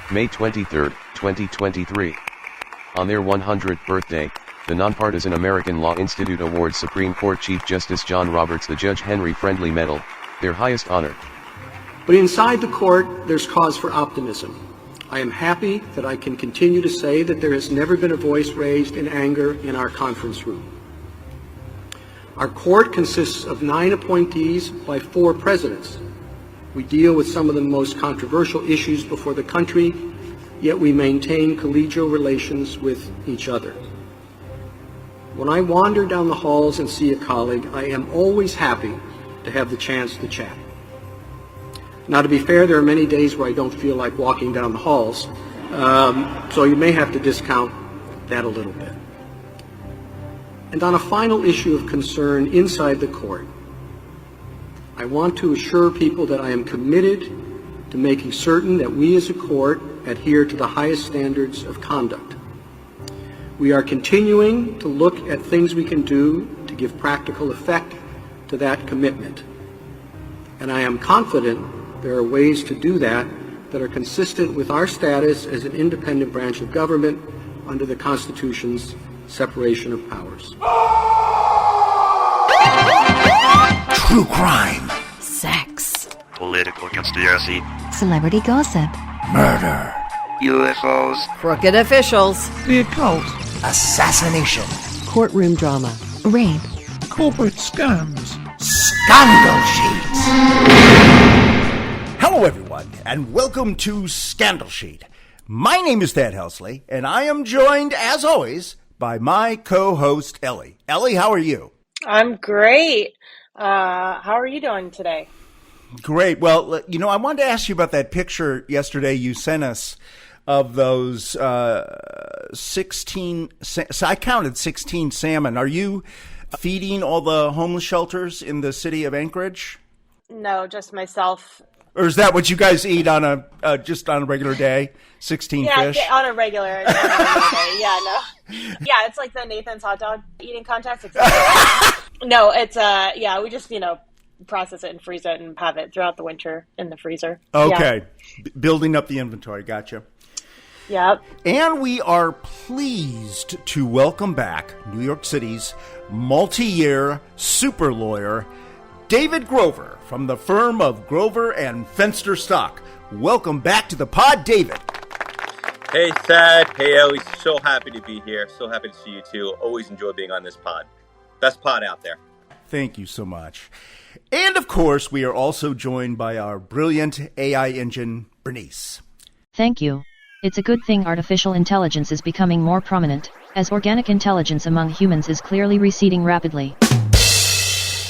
May 23, 2023. On their 100th birthday, the Nonpartisan American Law Institute awards Supreme Court Chief Justice John Roberts the Judge Henry Friendly Medal, their highest honor. But inside the court, there's cause for optimism. I am happy that I can continue to say that there has never been a voice raised in anger in our conference room. Our court consists of 9 appointees by 4 presidents. We deal with some of the most controversial issues before the country, yet we maintain collegial relations with each other. When I wander down the halls and see a colleague, I am always happy to have the chance to chat. Now, to be fair, there are many days where I don't feel like walking down the halls, so you may have to discount that a little bit. And on a final issue of concern inside the court, I want to assure people that I am committed to making certain that we as a court adhere to the highest standards of conduct. We are continuing to look at things we can do to give practical effect to that commitment. And I am confident there are ways to do that that are consistent with our status as an independent branch of government under the Constitution's separation of powers. True crime. Sex. Political conspiracy. Celebrity gossip. Murder. UFOs. Crooked officials. The occult. Assassination. Courtroom drama. Rape. Corporate scams. Scandel Sheet. Hello, everyone, and welcome to Scandel Sheet. My name is Thad Helsley, and I am joined, as always, by my co-host, Ellie. Ellie, how are you? I'm great. How are you doing today? Great. Well, you know, I wanted to ask you about that picture yesterday you sent us of those 16, I counted 16 salmon. Are you feeding all the homeless shelters in the city of Anchorage? No, just myself. Or is that what you guys eat on a just on a regular day? 16 fish? Yeah, on a regular day. Yeah, no. Yeah, it's like the Nathan's hot dog eating contest. No, it's we just, process it and freeze it and have it throughout the winter in the freezer. Okay. Yeah. Building up the inventory. Gotcha. Yep. And we are pleased to welcome back New York City's multi-year super lawyer, David Grover, from the firm of Grover and Fenster Stock. Welcome back to the pod, David. Hey, Thad. Hey, Ellie. So happy to be here. So happy to see you, too. Always enjoy being on this pod. Best pod out there. Thank you so much. And, of course, we are also joined by our brilliant AI engine, Bernice. Thank you. It's a good thing artificial intelligence is becoming more prominent, as organic intelligence among humans is clearly receding rapidly.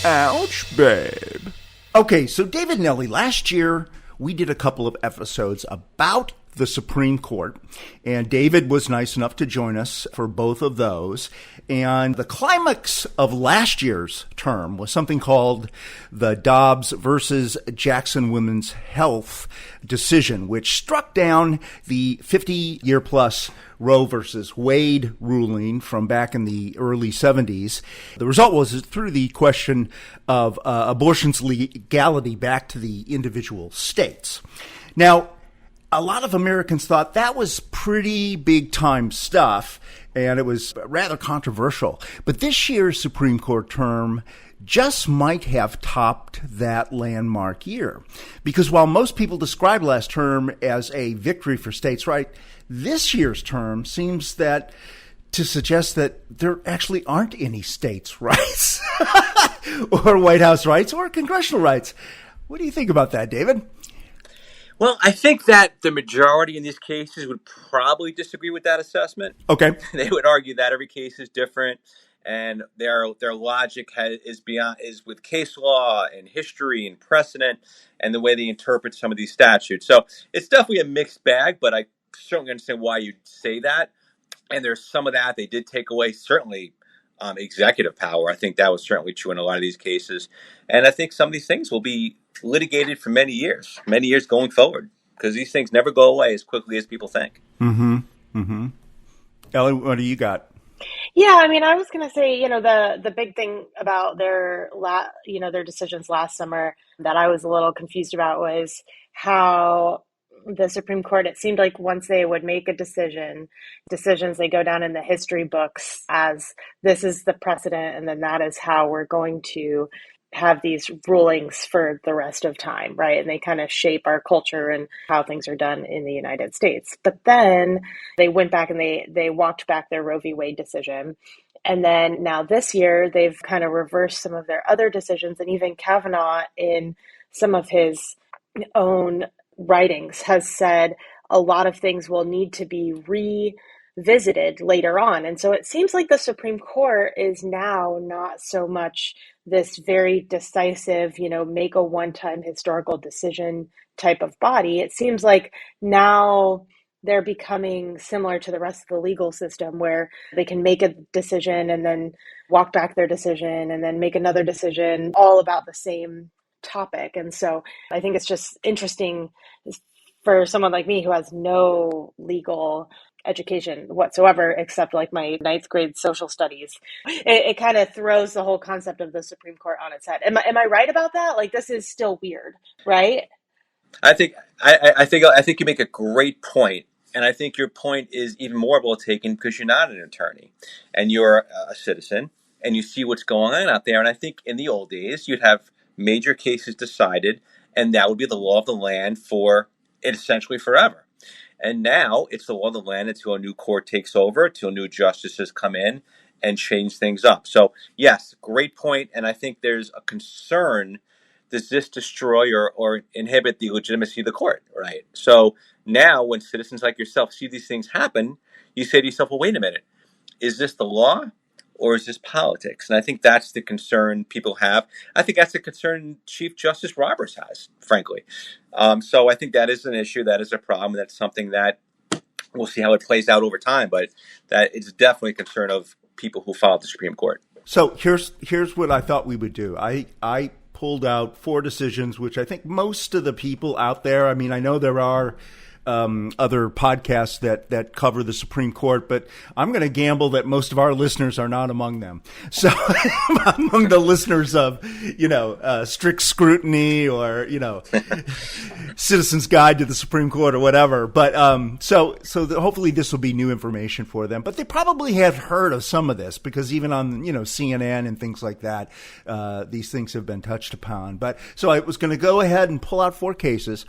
Ouch, babe. Okay, so David and Ellie, last year we did a couple of episodes about the Supreme Court, and David was nice enough to join us for both of those. And the climax of last year's term was something called the Dobbs versus Jackson Women's Health decision, which struck down the 50-year-plus Roe versus Wade ruling from back in the early 70s. The result was through the question of abortion's legality back to the individual states. Now, a lot of Americans thought that was pretty big-time stuff, and it was rather controversial. But this year's Supreme Court term just might have topped that landmark year. Because while most people describe last term as a victory for states' rights, this year's term seems to suggest that there actually aren't any states' rights, or White House rights, or congressional rights. What do you think about that, David? Well, I think that the majority in these cases would probably disagree with that assessment. Okay. They would argue that every case is different, and their logic is with case law and history and precedent and the way they interpret some of these statutes. So it's definitely a mixed bag, but I certainly understand why you'd say that. And there's some of that. They did take away, certainly, executive power. I think that was certainly true in a lot of these cases. And I think some of these things will be litigated for many years going forward, because these things never go away as quickly as people think. Mm-hmm. Mm-hmm. Ellie, what do you got? Yeah, I mean, I was going to say, the big thing about their decisions last summer that I was a little confused about was how the Supreme Court, it seemed like once they would make a decisions, they go down in the history books as this is the precedent, and then that is how we're going to have these rulings for the rest of time, right? And they kind of shape our culture and how things are done in the United States. But then they went back and they walked back their Roe v. Wade decision. And then now this year, they've kind of reversed some of their other decisions. And even Kavanaugh, in some of his own writings, has said a lot of things will need to be revisited later on. And so it seems like the Supreme Court is now not so much this very decisive, make a one-time historical decision type of body. It seems like now they're becoming similar to the rest of the legal system, where they can make a decision and then walk back their decision and then make another decision all about the same topic. And so I think it's just interesting for someone like me who has no legal education whatsoever, except like my ninth grade social studies. It kind of throws the whole concept of the Supreme Court on its head. Am I right about that? Like, this is still weird, right? I think you make a great point, and I think your point is even more well taken because you're not an attorney, and you're a citizen, and you see what's going on out there. And I think in the old days, you'd have major cases decided, and that would be the law of the land for essentially forever. And now it's the law of the land until a new court takes over, until new justices come in and change things up. So yes, great point, and I think there's a concern. Does this destroy or inhibit the legitimacy of the court, right? So now when citizens like yourself see these things happen, you say to yourself, well, wait a minute, is this the law or is this politics? And I think that's the concern people have. I think that's the concern Chief Justice Roberts has, frankly. So I think that is an issue, that is a problem, that's something that we'll see how it plays out over time, but that it's definitely a concern of people who follow the Supreme Court. So here's what I thought we would do. I pulled out 4 decisions, which I think most of the people out there, I mean, I know there are other podcasts that cover the Supreme Court, but I'm going to gamble that most of our listeners are not among them. So among the listeners of, Strict Scrutiny or, Citizen's Guide to the Supreme Court or whatever. But hopefully this will be new information for them. But they probably have heard of some of this because even on, CNN and things like that, these things have been touched upon. But so I was going to go ahead and pull out 4 cases.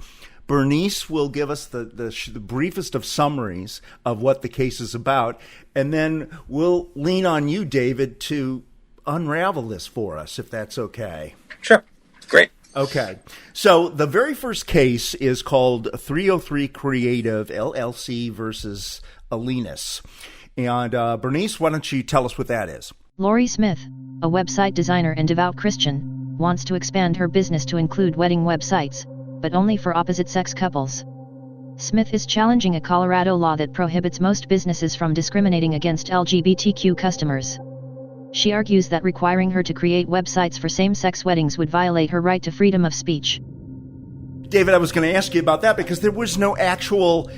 Bernice will give us the briefest of summaries of what the case is about, and then we'll lean on you, David, to unravel this for us, if that's okay. Sure. Great. Okay. So the very first case is called 303 Creative, LLC versus Alinus. And Bernice, why don't you tell us what that is? Lori Smith, a website designer and devout Christian, wants to expand her business to include wedding websites, but only for opposite-sex couples. Smith is challenging a Colorado law that prohibits most businesses from discriminating against LGBTQ customers. She argues that requiring her to create websites for same-sex weddings would violate her right to freedom of speech. David, I was going to ask you about that because there was no actual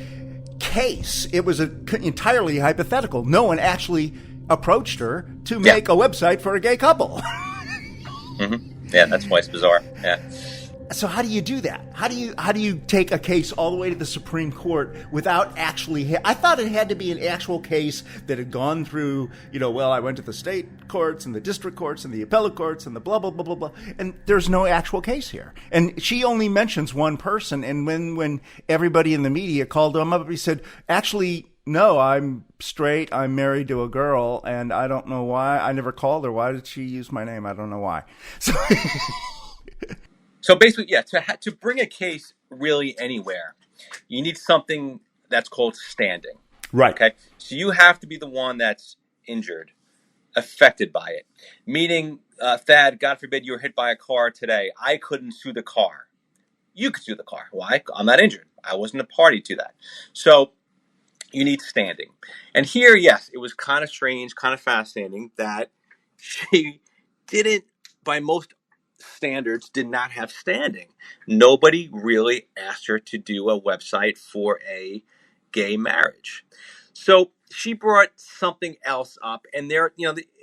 case. It was entirely hypothetical. No one actually approached her to make a website for a gay couple. Mm-hmm. Yeah, that's why it's bizarre. Yeah. So how do you do that? How do you take a case all the way to the Supreme Court without actually? I thought it had to be an actual case that had gone through. I went to the state courts and the district courts and the appellate courts and the blah blah blah blah blah. And there's no actual case here. And she only mentions one person. And when everybody in the media called him up, he said, "Actually, no, I'm straight. I'm married to a girl, and I don't know why. I never called her. Why did she use my name? I don't know why." So. So basically, to bring a case really anywhere, you need something that's called standing. Right. Okay. So you have to be the one that's injured, affected by it. Meaning, Thad, God forbid you were hit by a car today. I couldn't sue the car. You could sue the car. Why? I'm not injured. I wasn't a party to that. So you need standing. And here, yes, it was kind of strange, kind of fascinating that she didn't, by most standards, did not have standing. Nobody really asked her to do a website for a gay marriage. So she brought something else up, and there,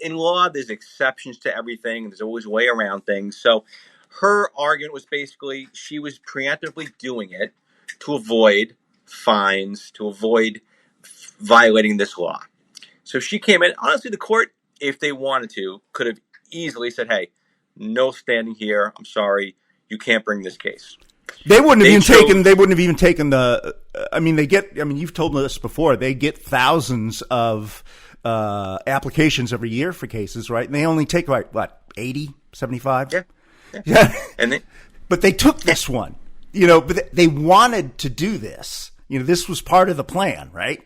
in law, there's exceptions to everything. There's always a way around things. So her argument was basically she was preemptively doing it to avoid fines, to avoid violating this law. So she came in. Honestly, the court, if they wanted to, could have easily said, hey, no standing here. I'm sorry. You can't bring this case. They wouldn't have even taken the, you've told me this before. They get thousands of applications every year for cases, right? And they only take, 80, 75? Yeah. But they took this one, but they wanted to do this. This was part of the plan, right?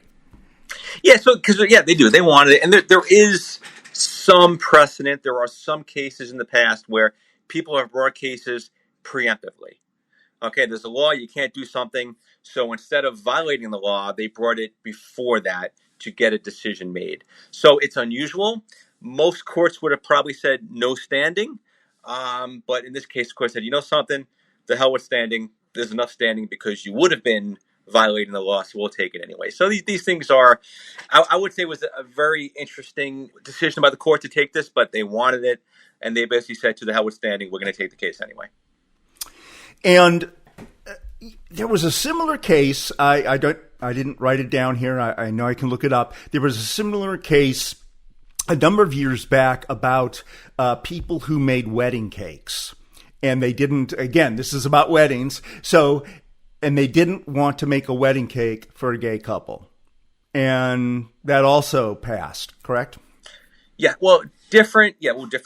Yeah, they do. They wanted it. And there is some precedent. There are some cases in the past where people have brought cases preemptively. Okay, there's a law, you can't do something. So instead of violating the law, they brought it before that to get a decision made. So it's unusual. Most courts would have probably said no standing. But in this case, the court said, something, the hell with standing. There's enough standing because you would have been violating the law, so we'll take it anyway. So these things are, I would say, was a very interesting decision by the court to take this, but they wanted it, and they basically said, to the hell with standing, we're going to take the case anyway. And there was a similar case. I didn't write it down here. I know I can look it up. There was a similar case a number of years back about people who made wedding cakes, and they didn't. Again, this is about weddings. And they didn't want to make a wedding cake for a gay couple, and that also passed. Correct? Yeah. Well, different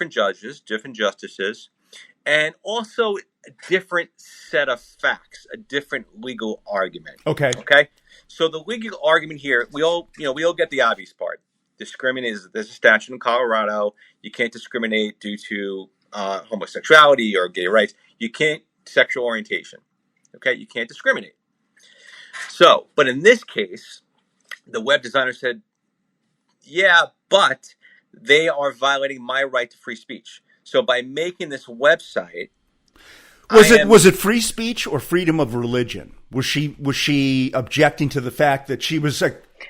judges, different justices. And also a different set of facts, a different legal argument. Okay. So the legal argument here, we all get the obvious part. Discriminate. There's a statute in Colorado. You can't discriminate due to homosexuality or gay rights. You can't sexual orientation. Okay, you can't discriminate. So, but in this case, the web designer said, yeah, but they are violating my right to free speech. So by making this website, was it free speech or freedom of religion? Was she objecting to the fact that she was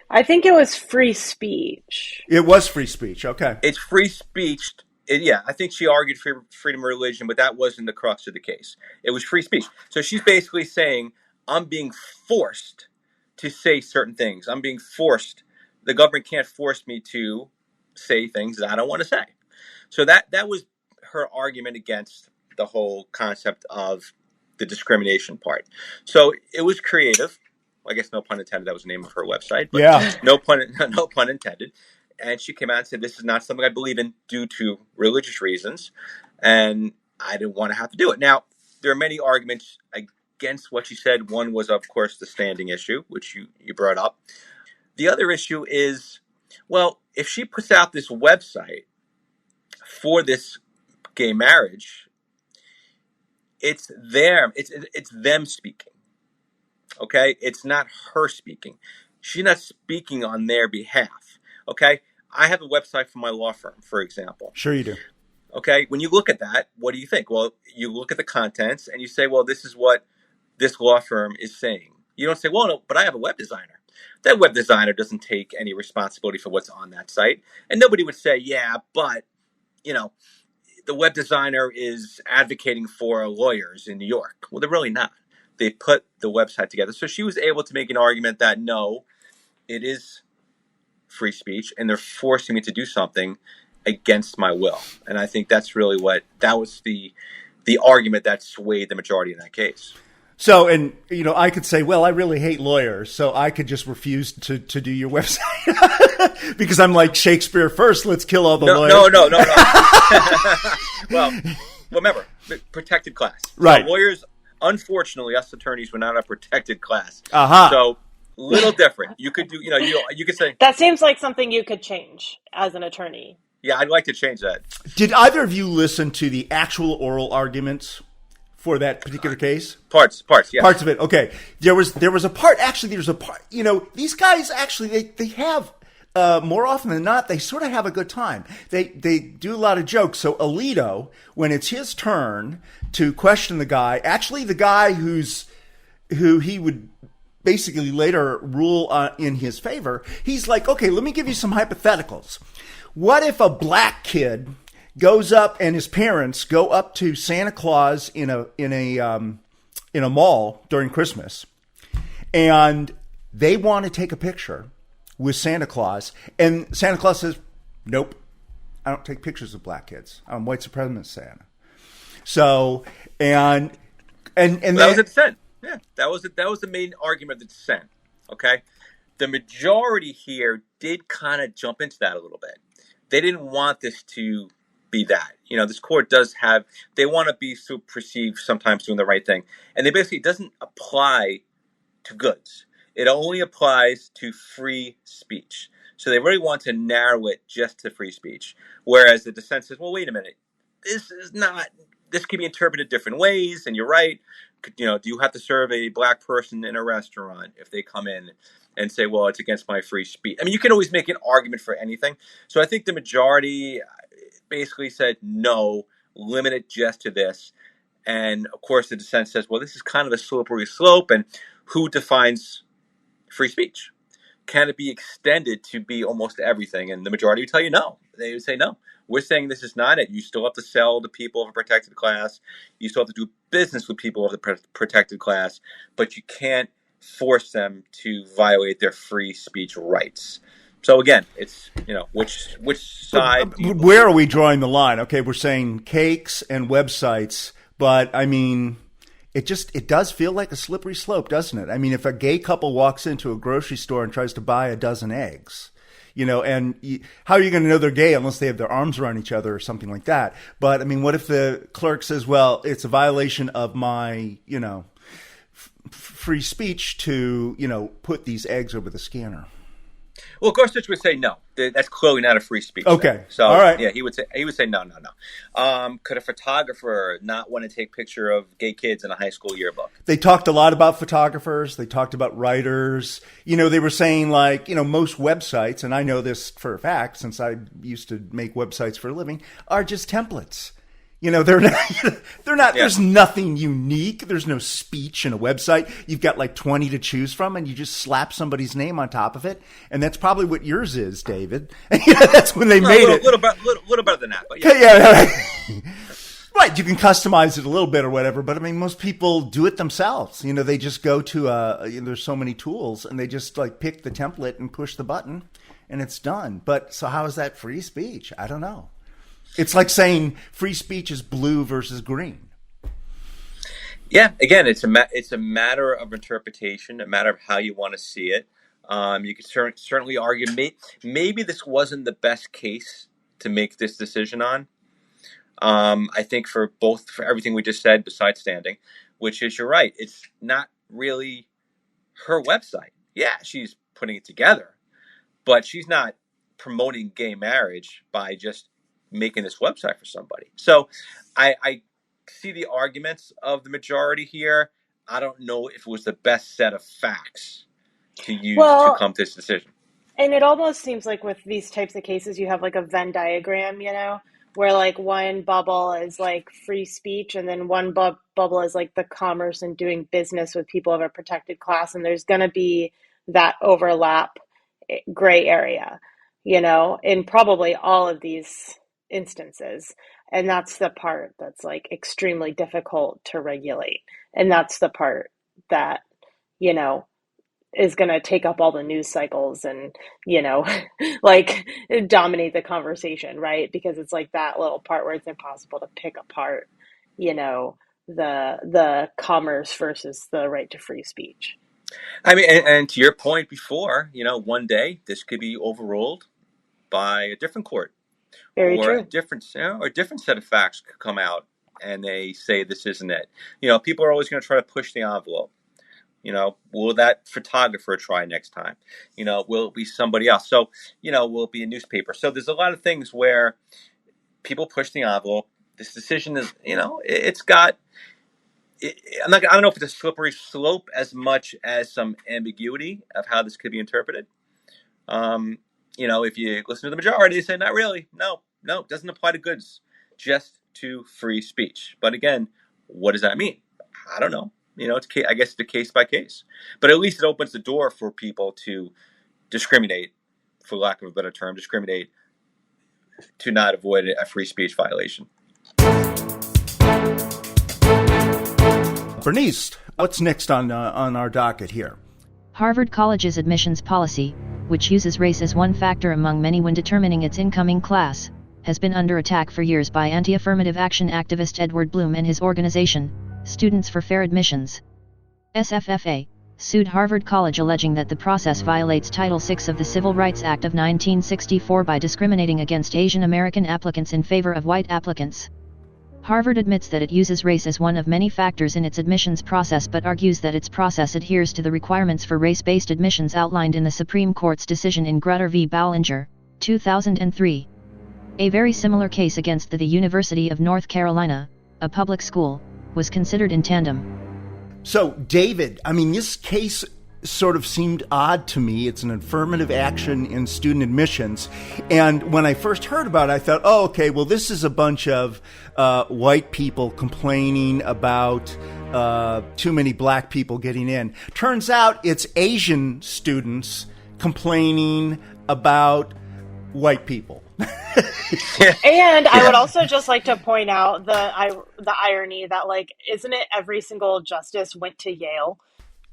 I think it was free speech. It was free speech. Okay, it's free speech. I think she argued for freedom of religion, but that wasn't the crux of the case. It was free speech. So she's basically saying, I'm being forced to say certain things. I'm being forced. The government can't force me to say things that I don't want to say. So that was her argument against the whole concept of the discrimination part. So it was creative. I guess no pun intended. That was the name of her website. But yeah. No pun intended. And she came out and said, this is not something I believe in due to religious reasons. And I didn't want to have to do it. Now, there are many arguments against what she said. One was, of course, the standing issue, which you brought up. The other issue is, well, if she puts out this website for this gay marriage, it's them speaking. Okay? It's not her speaking. She's not speaking on their behalf. Okay? I have a website for my law firm, for example. Sure you do. Okay? When you look at that, what do you think? Well, you look at the contents and you say, well, this is what this law firm is saying. You don't say, well, no, but I have a web designer. That web designer doesn't take any responsibility for what's on that site. And nobody would say, yeah, but, the web designer is advocating for lawyers in New York. Well, they're really not. They put the website together. So she was able to make an argument that, no, it is free speech, and they're forcing me to do something against my will. And I think that's really that was the argument that swayed the majority in that case. So, and, I could say, well, I really hate lawyers, so I could just refuse to do your website because I'm like Shakespeare first. Let's kill all the lawyers. No. Well, remember, protected class. Right. So lawyers, unfortunately, us attorneys, were not a protected class. Uh-huh. So, little different. You could do, you could say. That seems like something you could change as an attorney. Yeah, I'd like to change that. Did either of you listen to the actual oral arguments for that particular case? Parts, yeah. Parts of it. Okay. There was a part, these guys actually, they have, more often than not, they sort of have a good time. They do a lot of jokes. So Alito, when it's his turn to question the guy, actually the guy who he would basically later rule in his favor, he's like, okay, let me give you some hypotheticals. What if a black kid goes up and his parents go up to Santa Claus in a mall during Christmas, And they want to take a picture with Santa Claus. And Santa Claus says, nope, I don't take pictures of black kids. I'm white supremacist Santa. So, and that was a dissent. Yeah, that was the main argument of the dissent. Okay, the majority here did kind of jump into that a little bit. They didn't want this to be that. This court does have. They want to be perceived sometimes doing the right thing, and they basically, it doesn't apply to goods. It only applies to free speech. So they really want to narrow it just to free speech. Whereas the dissent says, well, wait a minute, this can be interpreted different ways, and you're right. Do you have to serve a black person in a restaurant if they come in and say, well, it's against my free speech? I mean, you can always make an argument for anything. So I think the majority basically said, no, limit it just to this. And of course, the dissent says, well, this is kind of a slippery slope, and who defines free speech? Can it be extended to be almost everything? And the majority would tell you no. They would say no. We're saying this is not it. You still have to sell to people of a protected class. You still have to do business with people of the protected class, but you can't force them to violate their free speech rights. So again, it's, which side? Where are we drawing the line? Okay, we're saying cakes and websites, but I mean, it does feel like a slippery slope, doesn't it? I mean, if a gay couple walks into a grocery store and tries to buy a dozen eggs, and how are you going to know they're gay unless they have their arms around each other or something like that? But I mean, what if the clerk says, well, it's a violation of my, free speech to, put these eggs over the scanner? Well, Gorsuch would say no. That's clearly not a free speech. Okay. Thing. So, all right. Yeah, he would say no. Could a photographer not want to take a picture of gay kids in a high school yearbook? They talked a lot about photographers. They talked about writers. They were saying most websites, and I know this for a fact since I used to make websites for a living, are just templates. They're not, there's nothing unique. There's no speech in a website. You've got 20 to choose from, and you just slap somebody's name on top of it. And that's probably what yours is, David. That's when they made it. A little better than that, but yeah. Yeah. Right. You can customize it a little bit or whatever, but I mean, most people do it themselves. They just go to, there's so many tools, and they just pick the template and push the button, and it's done. But so how is that free speech? I don't know. It's like saying free speech is blue versus green. Yeah, again, it's a matter of interpretation, a matter of how you want to see it. You could certainly argue maybe this wasn't the best case to make this decision on. I think for everything we just said, besides standing, which is, you're right, it's not really her website. Yeah, she's putting it together, but she's not promoting gay marriage by just making this website for somebody. So I see the arguments of the majority here. I don't know if it was the best set of facts to use to come to this decision. And it almost seems like with these types of cases, you have a Venn diagram, where one bubble is free speech, and then one bubble is the commerce and doing business with people of a protected class. And there's going to be that overlap gray area, in probably all of these instances. And that's the part that's extremely difficult to regulate. And that's the part that, is going to take up all the news cycles and, dominate the conversation, right? Because it's that little part where it's impossible to pick apart, the commerce versus the right to free speech. I mean, and to your point before, one day this could be overruled by a different court. Very true. A different set of facts could come out and they say this isn't it. People are always going to try to push the envelope. Will that photographer try next time? Will it be somebody else? So, will it be a newspaper? So there's a lot of things where people push the envelope. This decision is, it's got. I don't know if it's a slippery slope as much as some ambiguity of how this could be interpreted. If you listen to the majority, they say, not really. No, it doesn't apply to goods, just to free speech. But again, what does that mean? I don't know. I guess it's a case by case. But at least it opens the door for people to discriminate, for lack of a better term, to not avoid a free speech violation. Bernice, what's next on our docket here? Harvard College's admissions policy, which uses race as one factor among many when determining its incoming class, has been under attack for years by anti-affirmative action activist Edward Bloom and his organization, Students for Fair Admissions. SFFA, sued Harvard College alleging that the process violates Title VI of the Civil Rights Act of 1964 by discriminating against Asian American applicants in favor of white applicants. Harvard admits that it uses race as one of many factors in its admissions process but argues that its process adheres to the requirements for race-based admissions outlined in the Supreme Court's decision in Grutter v. Ballinger, 2003. A very similar case against the University of North Carolina, a public school, was considered in tandem. So, David, I mean, this case sort of seemed odd to me. It's an affirmative action in student admissions. And when I first heard about it, I thought, oh, okay, well, this is a bunch of white people complaining about too many black people getting in. Turns out it's Asian students complaining about white people. And I would also just like to point out the irony that, like, isn't it every single justice went to Yale?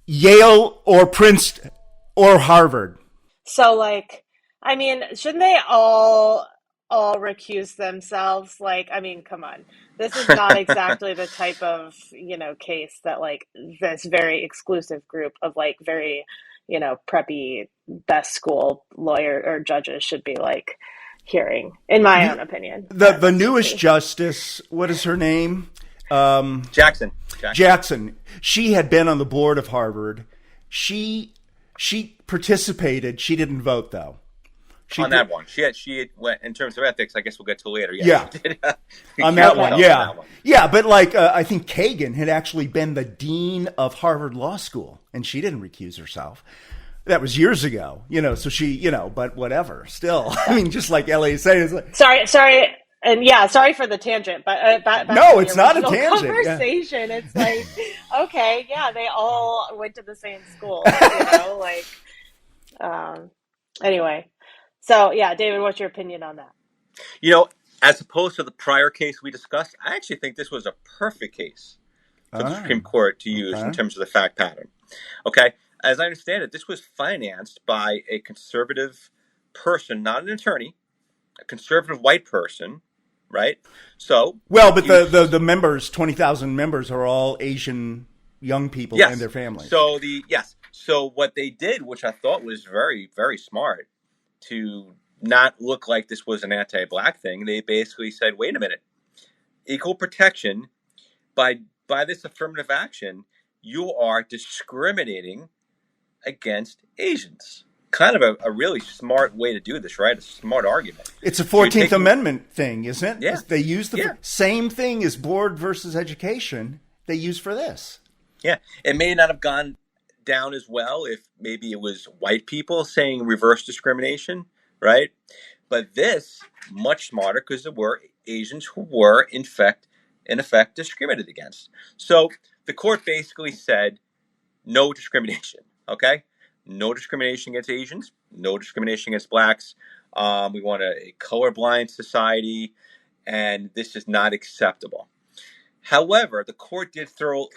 Yale or Princeton or Harvard. So, like, I mean, shouldn't they all recuse themselves? Like, I mean, come on. This is not exactly the type of, case that, like, this very exclusive group of, like, very, preppy, best school lawyer or judges should be, like, hearing, in my own opinion. The newest justice, what is her name? Jackson. She had been on the board of Harvard. She participated. She didn't vote, though. That one. She had went, in terms of ethics, I guess we'll get to later. Yeah. On that one, yeah. Yeah, but like, I think Kagan had actually been the dean of Harvard Law School, and she didn't recuse herself. That was years ago, so she, but whatever. Still, I mean, just like Ellie is saying, it's like, sorry. And yeah, sorry for the tangent, but back no, to it's the not a original tangent. Conversation. Yeah. It's like, okay, yeah, they all went to the same school, anyway. So yeah, David, what's your opinion on that? As opposed to the prior case we discussed, I actually think this was a perfect case for the Supreme Court to use in terms of the fact pattern. Okay, as I understand it, this was financed by a conservative person, not an attorney, a conservative white person. Right. So well, but the members, 20,000 members, are all Asian young people and their families. So what they did, which I thought was very, very smart, to not look like this was an anti-black thing, they basically said, "Wait a minute, equal protection by this affirmative action, you are discriminating against Asians." Kind of a really smart way to do this, right? A smart argument. It's a 14th Amendment thing, isn't it? Yeah. They use the same thing as board versus education they use for this. Yeah. It may not have gone down as well if maybe it was white people saying reverse discrimination, right? But this, much smarter because there were Asians who were, in effect, discriminated against. So the court basically said no discrimination, okay? No discrimination against Asians, no discrimination against blacks. We want a colorblind society, and this is not acceptable. However, the court did throw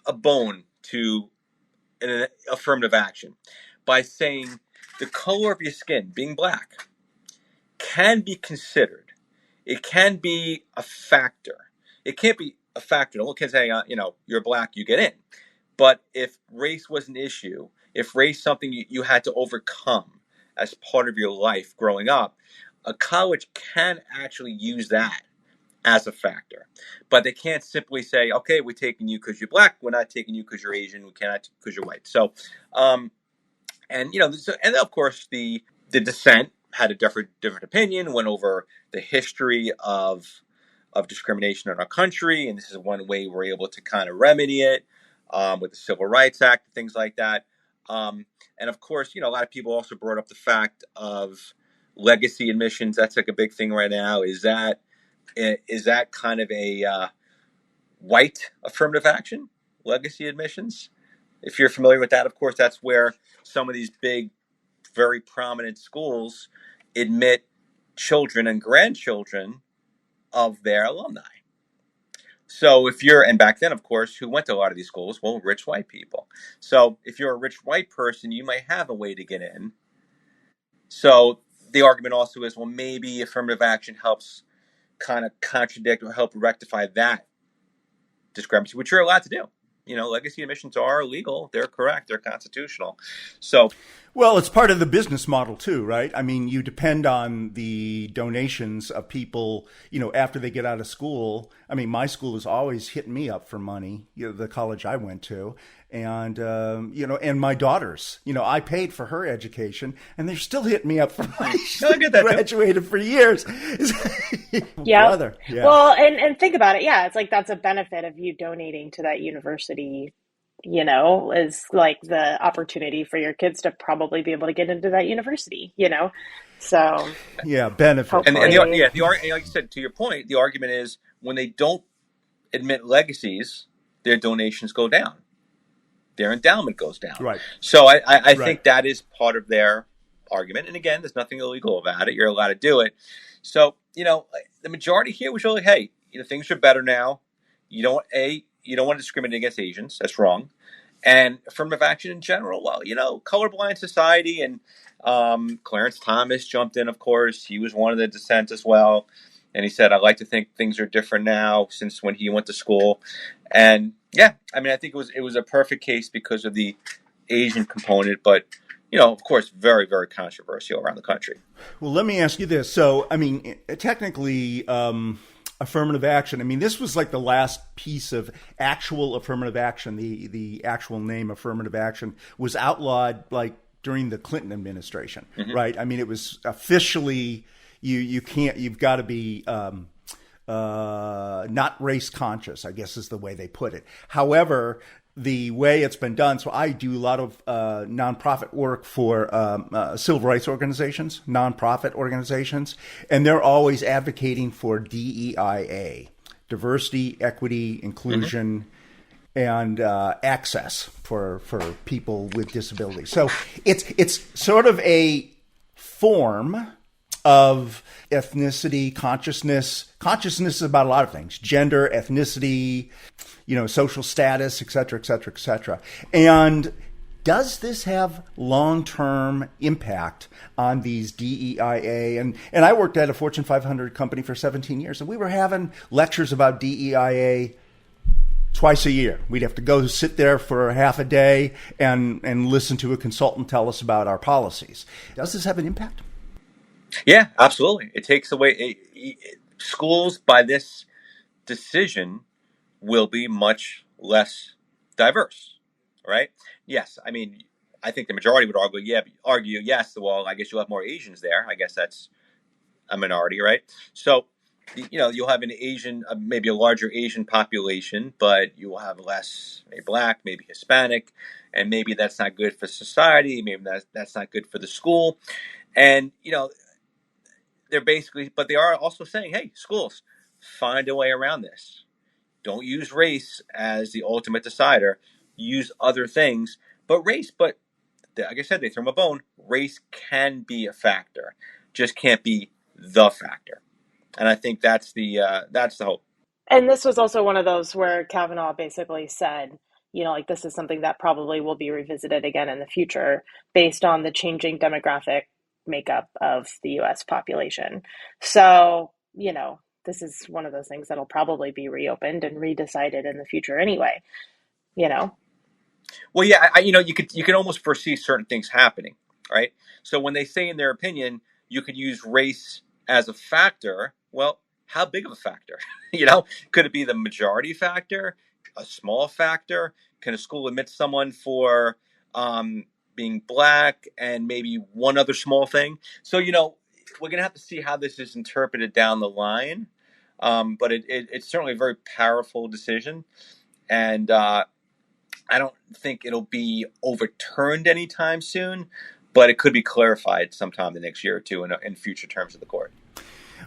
a bone to an affirmative action by saying the color of your skin, being black, can be considered. It can be a factor. It can't be a factor. No one can say, you're black, you get in. But if race was an issue, if race something you had to overcome as part of your life growing up, a college can actually use that as a factor. But they can't simply say, okay, we're taking you because you're black, we're not taking you because you're Asian, we cannot because you're white. So, and of course the dissent had a different opinion, went over the history of discrimination in our country, and this is one way we're able to kind of remedy it. With the Civil Rights Act and things like that. And of course, a lot of people also brought up the fact of legacy admissions. That's like a big thing right now. Is that kind of a white affirmative action, legacy admissions? If you're familiar with that, of course, that's where some of these big, very prominent schools admit children and grandchildren of their alumni. So if you're, and back then, of course, who went to a lot of these schools? Well, rich white people. So if you're a rich white person, you might have a way to get in. So the argument also is, well, maybe affirmative action helps kind of contradict or help rectify that discrepancy, which you're allowed to do. Legacy admissions are legal. They're correct. They're constitutional. So, well, it's part of the business model too, right? I mean, you depend on the donations of people, after they get out of school. I mean, my school is always hitting me up for money, the college I went to. And, and my daughters, I paid for her education and they're still hitting me up for money. I get that. Graduated for years. Yeah. Brother. Yeah. Well, and think about it. Yeah. It's like, that's a benefit of you donating to that university, is like the opportunity for your kids to probably be able to get into that university, So yeah, benefit. And like you said, to your point, the argument is when they don't admit legacies, their donations go down. Their endowment goes down. Right. So I think that is part of their argument. And again, there's nothing illegal about it. You're allowed to do it. So, the majority here was really, hey, things are better now. You don't want to discriminate against Asians. That's wrong. And affirmative action in general, well, colorblind society, and Clarence Thomas jumped in, of course. He was one of the dissent as well. And he said, I'd like to think things are different now since when he went to school. And yeah, I mean, I think it was a perfect case because of the Asian component, but, of course, very, very controversial around the country. Well, let me ask you this. So, I mean, technically, affirmative action, I mean, this was like the last piece of actual affirmative action. The actual name affirmative action was outlawed like during the Clinton administration, right? I mean, it was officially, you've got to be not race conscious, I guess is the way they put it. However, the way it's been done, so I do a lot of nonprofit work for civil rights organizations, nonprofit organizations, and they're always advocating for DEIA, diversity, equity, inclusion, and access for people with disabilities. So it's sort of a form of ethnicity, consciousness. Consciousness is about a lot of things: gender, ethnicity, social status, et cetera, et cetera, et cetera. And does this have long-term impact on these DEIA? And I worked at a Fortune 500 company for 17 years, and we were having lectures about DEIA twice a year. We'd have to go sit there for half a day and listen to a consultant tell us about our policies. Does this have an impact? Yeah, absolutely. It takes away schools by this decision will be much less diverse, right? Yes, I mean, I think the majority would argue yes. Well, I guess you'll have more Asians there. I guess that's a minority, right? So, you'll have an Asian, maybe a larger Asian population, but you will have less maybe Black, maybe Hispanic, and maybe that's not good for society. Maybe that's not good for the school, and but they are also saying, hey, schools, find a way around this. Don't use race as the ultimate decider. Use other things, but like I said, they throw them a bone. Race can be a factor, just can't be the factor. And I think that's the hope. And this was also one of those where Kavanaugh basically said, like this is something that probably will be revisited again in the future based on the changing demographic makeup of the U.S. population. So, this is one of those things that'll probably be reopened and redecided in the future anyway, Well, yeah, you can almost foresee certain things happening, right? So when they say in their opinion, you could use race as a factor, well, how big of a factor? Could it be the majority factor, a small factor? Can a school admit someone for being Black and maybe one other small thing? So, we're going to have to see how this is interpreted down the line. But it's certainly a very powerful decision. And I don't think it'll be overturned anytime soon, but it could be clarified sometime the next year or two in future terms of the court.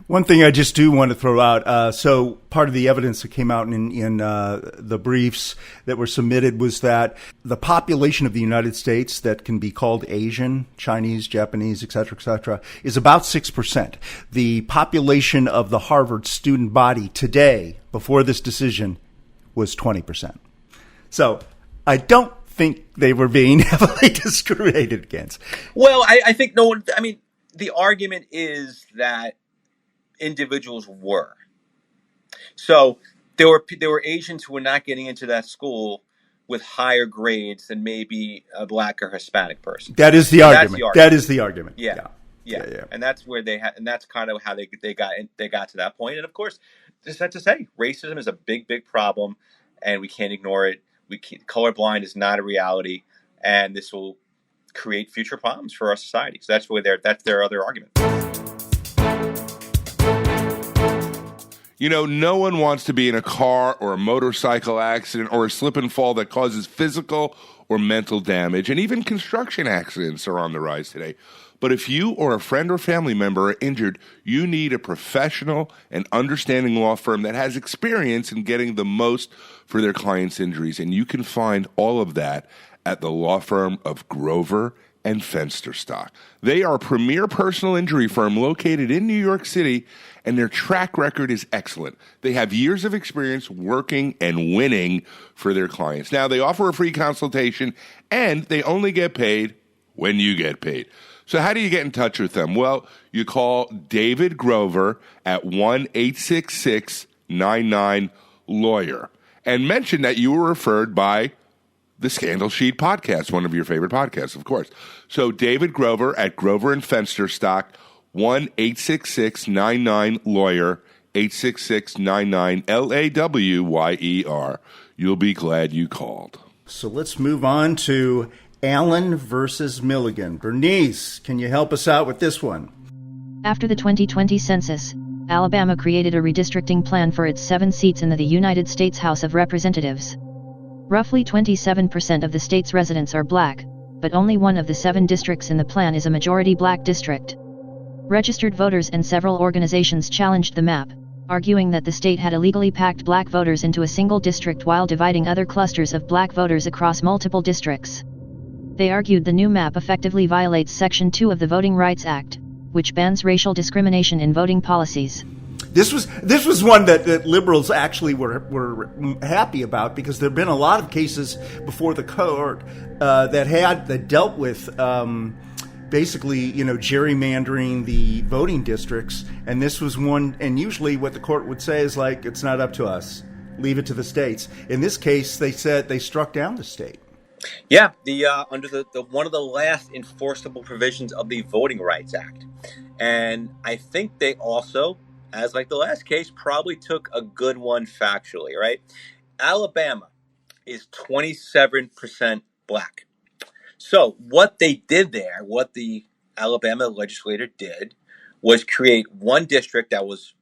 One thing I just do want to throw out, so part of the evidence that came out in the briefs that were submitted was that the population of the United States that can be called Asian, Chinese, Japanese, et cetera, is about 6%. The population of the Harvard student body today, before this decision, was 20%. So I don't think they were being heavily discriminated against. Well, I think no one, I mean, the argument is that individuals were. So there were Asians who were not getting into that school with higher grades than maybe a black or Hispanic person. That is the argument. That is the argument. Yeah. And that's where and that's kind of how they got to that point. And of course, just have to say, racism is a big problem, and we can't ignore it. Colorblind is not a reality, and this will create future problems for our society. So that's their other argument. You know, no one wants to be in a car or a motorcycle accident or a slip and fall that causes physical or mental damage, and even construction accidents are on the rise today. But if you or a friend or family member are injured, you need a professional and understanding law firm that has experience in getting the most for their clients' injuries. And you can find all of that at the law firm of Grover and Fensterstock. They are a premier personal injury firm located in New York City, and their track record is excellent. They have years of experience working and winning for their clients. Now, they offer a free consultation, and they only get paid when you get paid. So how do you get in touch with them? Well, you call David Grover at 1-866-99-LAWYER and mention that you were referred by the Scandel Sheet podcast, one of your favorite podcasts, of course. So David Grover at Grover and Fensterstock, 1-866-99-LAWYER, 866-99-LAWYER. You'll be glad you called. So let's move on to Allen versus Milligan. Bernice, can you help us out with this one? After the 2020 census, Alabama created a redistricting plan for its 7 seats in the United States House of Representatives. Roughly 27% of the state's residents are black, but only one of the 7 districts in the plan is a majority black district. Registered voters and several organizations challenged the map, arguing that the state had illegally packed black voters into a single district while dividing other clusters of black voters across multiple districts. They argued the new map effectively violates Section 2 of the Voting Rights Act, which bans racial discrimination in voting policies. This was one that liberals actually were happy about, because there have been a lot of cases before the court that dealt with basically, gerrymandering the voting districts, and this was one. And usually, what the court would say is like, it's not up to us, leave it to the states. In this case, they said they struck down the state. Yeah, under the one of the last enforceable provisions of the Voting Rights Act, and I think they also, as like the last case, probably took a good one factually, right? Alabama is 27% black. So what they did there, what the Alabama legislator did, was create one district that was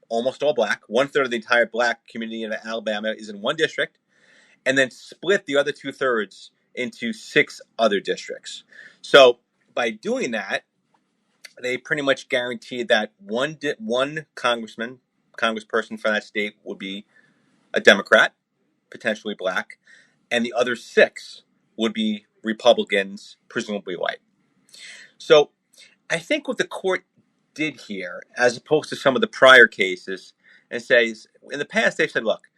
almost all black. 1/3 of the entire black community in Alabama is in one district, and then split the other 2/3 into 6 other districts. So by doing that, they pretty much guaranteed that one congressperson for that state would be a Democrat, potentially black, and the other 6 would be Republicans, presumably white. So I think what the court did here, as opposed to some of the prior cases, and says, in the past they've said, look,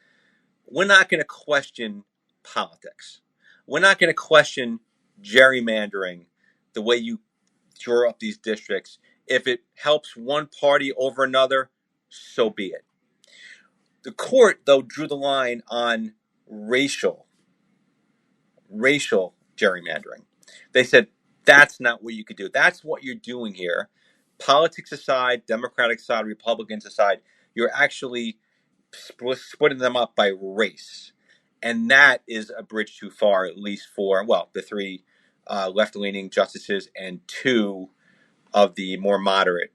we're not going to question politics. We're not going to question gerrymandering, the way you draw up these districts. If it helps one party over another, so be it. The court, though, drew the line on racial gerrymandering. They said, that's not what you could do. That's what you're doing here. Politics aside, Democratic side, Republicans aside, you're actually splitting them up by race. And that is a bridge too far, at least for, the 3 left-leaning justices and 2 of the more moderate,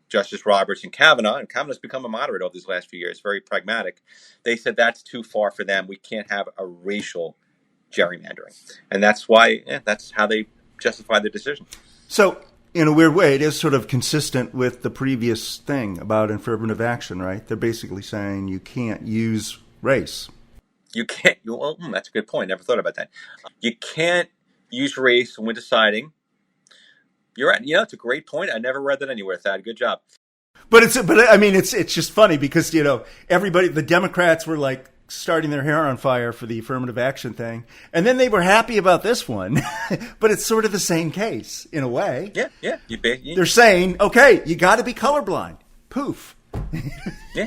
Justice Roberts and Kavanaugh. And Kavanaugh's become a moderate over these last few years, very pragmatic. They said that's too far for them. We can't have a racial gerrymandering. And that's why, that's how they justified their decision. So in a weird way, it is sort of consistent with the previous thing about affirmative action, right? They're basically saying you can't use race. You can't. Well, that's a good point. Never thought about that. You can't use race when deciding. You're right. It's a great point. I never read that anywhere, Thad. Good job. But it's just funny because, everybody, the Democrats were like starting their hair on fire for the affirmative action thing. And then they were happy about this one. But it's sort of the same case in a way. Yeah. They're saying, okay, you got to be colorblind. Poof. Yeah.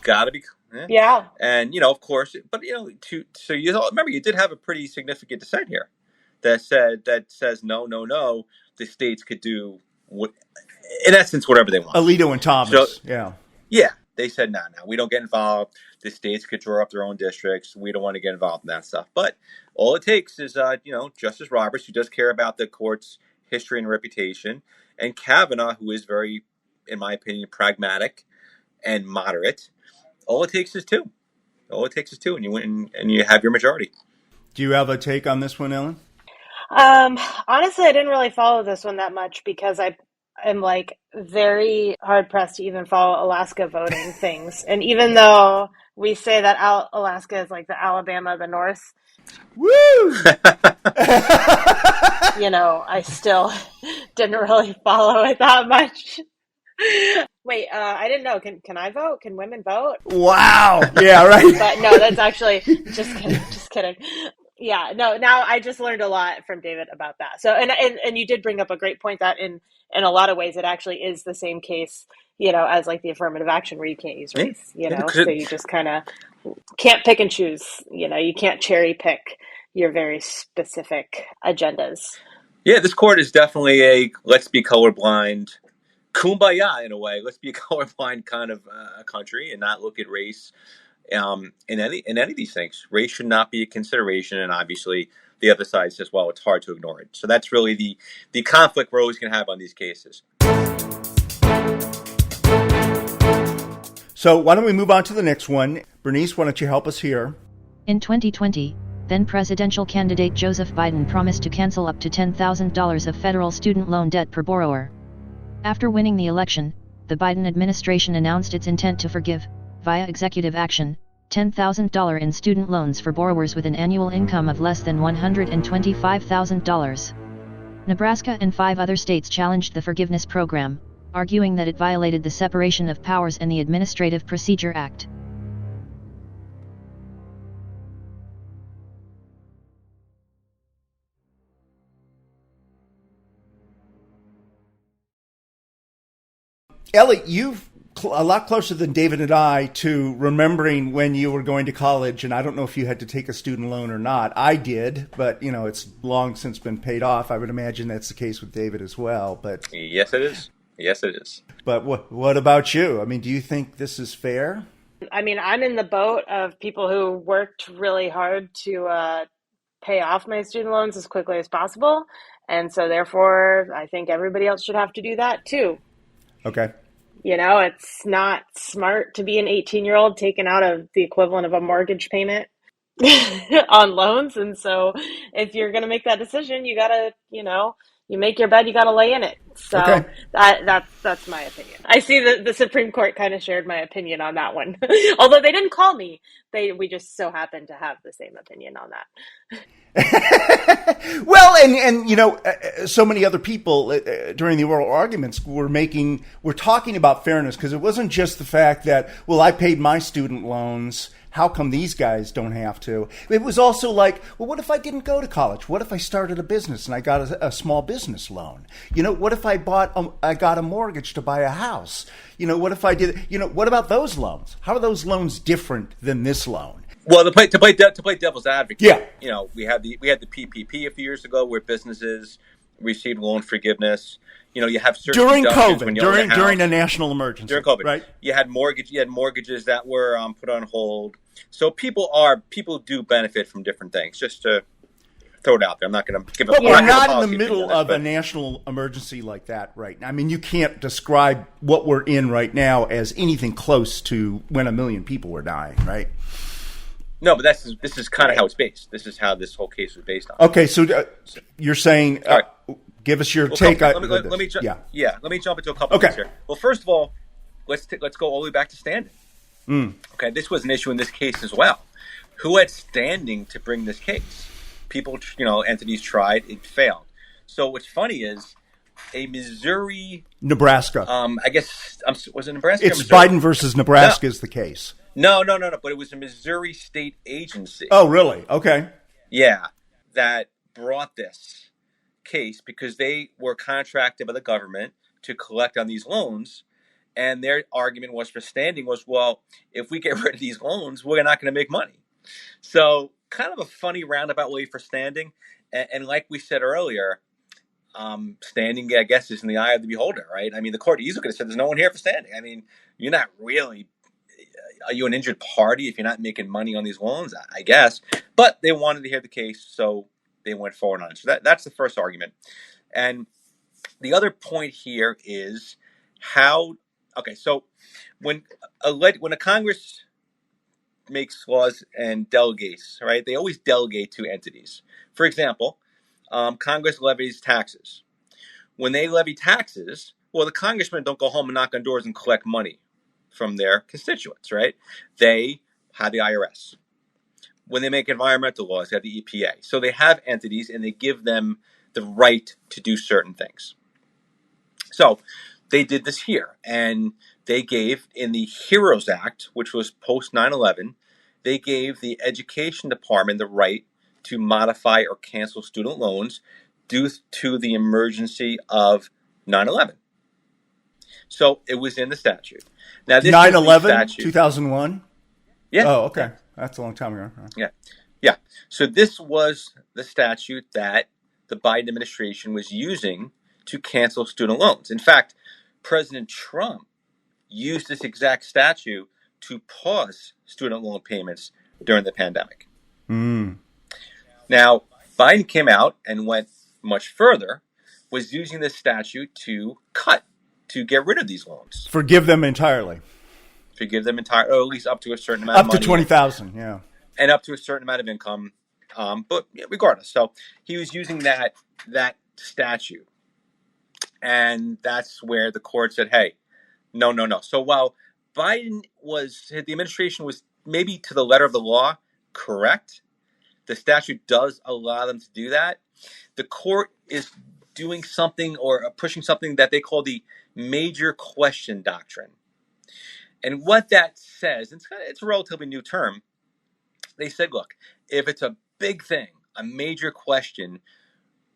Got to be. Yeah. And, of course, but, so you remember you did have a pretty significant dissent here that says, no, the states could do in essence, whatever they want. Alito and Thomas. So, yeah. They said, no, we don't get involved. The states could draw up their own districts. We don't want to get involved in that stuff. But all it takes is, Justice Roberts, who does care about the court's history and reputation, and Kavanaugh, who is very, in my opinion, pragmatic and moderate. All it takes is two. And you win and you have your majority. Do you have a take on this one, Ellen? Honestly, I didn't really follow this one that much because I'm like very hard pressed to even follow Alaska voting things. And even though we say that Alaska is like the Alabama of the North, woo! I still didn't really follow it that much. Wait, I didn't know. Can I vote? Can women vote? Wow. Yeah, right. But no, that's actually just kidding. Yeah, no, now I just learned a lot from David about that. So, and you did bring up a great point that in a lot of ways it actually is the same case, as like the affirmative action where you can't use race, so you just kind of can't pick and choose, you can't cherry pick your very specific agendas. Yeah, this court is definitely a let's be colorblind, kumbaya in a way. Let's be a colorblind kind of country and not look at race. In any of these things, race should not be a consideration, and obviously the other side says, well, it's hard to ignore it. So that's really the conflict we're always going to have on these cases. So why don't we move on to the next one? Bernice, why don't you help us here? In 2020, then presidential candidate Joseph Biden promised to cancel up to $10,000 of federal student loan debt per borrower. After winning the election, the Biden administration announced its intent to forgive, via executive action, $10,000 in student loans for borrowers with an annual income of less than $125,000. Nebraska and 5 other states challenged the forgiveness program, arguing that it violated the Separation of Powers and the Administrative Procedure Act. Ellie, you've a lot closer than David and I to remembering when you were going to college, and I don't know if you had to take a student loan or not. I did, but it's long since been paid off. I would imagine that's the case with David as well. But yes, it is. But what about you? I mean, do you think this is fair? I mean, I'm in the boat of people who worked really hard to pay off my student loans as quickly as possible, and so therefore, I think everybody else should have to do that too. Okay. It's not smart to be an 18-year-old taking out the equivalent of a mortgage payment on loans. And so if you're going to make that decision, you got to, you make your bed, you got to lay in it. So okay. That's my opinion. I see that the Supreme Court kind of shared my opinion on that one. Although they didn't call me, we just so happened to have the same opinion on that. Well, and so many other people during the oral arguments were talking about fairness, because it wasn't just the fact that, well, I paid my student loans, how come these guys don't have to? It was also like, well, what if I didn't go to college? What if I started a business and I got a small business loan? What if I got a mortgage to buy a house? What if I did? What about those loans? How are those loans different than this loan? Well, to play devil's advocate, yeah. We had the PPP a few years ago where businesses received loan forgiveness. You have certain during COVID, when during a national emergency. During COVID, right? You had mortgages that were put on hold. So people do benefit from different things. Just to throw it out there, I'm not going to give up. But we're not in the middle of a national emergency like that right now. I mean, you can't describe what we're in right now as anything close to when 1 million people were dying, right? No, but this is kind of how it's based. This is how this whole case was based on. Okay, so you're saying Give us your take. Let me let me jump into a couple things here. Well, first of all, let's go all the way back to standing. Okay, this was an issue in this case as well. Who had standing to bring this case? People, entities tried, it failed. So what's funny is a Nebraska. I guess was it Nebraska? It's Biden versus Nebraska is the case. No. But it was a Missouri state agency. Oh, really? Okay. Yeah, that brought this case because they were contracted by the government to collect on these loans. And their argument was for standing was, well, if we get rid of these loans, we're not going to make money. So kind of a funny roundabout way for standing. And like we said earlier, standing, I guess, is in the eye of the beholder, right? I mean, the court easily could have said there's no one here for standing. I mean, you're not really, are you an injured party if you're not making money on these loans? I guess. But they wanted to hear the case, so they went forward on it. So that's the first argument. And the other point here is so when a Congress makes laws and delegates, right, they always delegate to entities. For example, Congress levies taxes. When they levy taxes, well, the congressmen don't go home and knock on doors and collect money from their constituents, right? They have the IRS. When they make environmental laws, they have the EPA. So they have entities and they give them the right to do certain things. So they did this here, and they gave, in the HEROES Act, which was post 9/11, they gave the Education Department the right to modify or cancel student loans due to the emergency of 9/11. So it was in the statute. Now, this 9/11, 2001? Yeah. Oh, okay. That's a long time ago. Yeah. So this was the statute that the Biden administration was using to cancel student loans. In fact, President Trump used this exact statute to pause student loan payments during the pandemic. Now, Biden came out and went much further, was using this statute to get rid of these loans. Forgive them entirely. Or at least up to a certain amount of money. Up to $20,000, yeah. And up to a certain amount of income. But regardless, so he was using that statute. And that's where the court said, hey, no. So while the administration was maybe to the letter of the law correct, the statute does allow them to do that. The court is doing something or pushing something that they call the major question doctrine. And what that says, it's a relatively new term. They said, look, if it's a big thing, a major question,